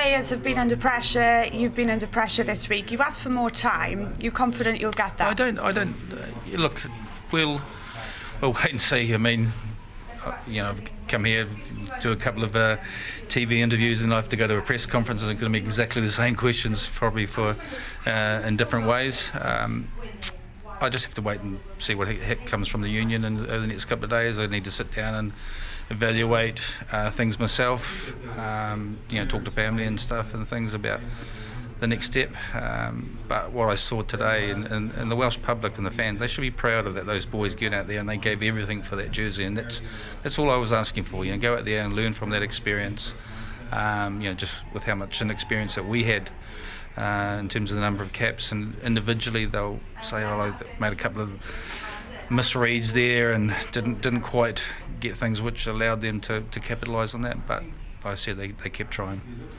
players have been under pressure. You've been under pressure this week. You asked for more time. You're confident you'll get that? I don't. Look, we'll wait and see. I mean, I've come here, do a couple of TV interviews, and I have to go to a press conference, and it's going to be exactly the same questions, probably in different ways. I just have to wait and see what comes from the union, and over the next couple of days I need to sit down and evaluate things myself, talk to family and stuff and things about the next step. But what I saw today, and the Welsh public and the fans, they should be proud of that. Those boys get out there and they gave everything for that jersey, and that's all I was asking for. Go out there and learn from that experience. Just with how much inexperience that we had. In terms of the number of caps, and individually they'll say, I made a couple of misreads there and didn't quite get things which allowed them to capitalise on that, but like I said, they kept trying.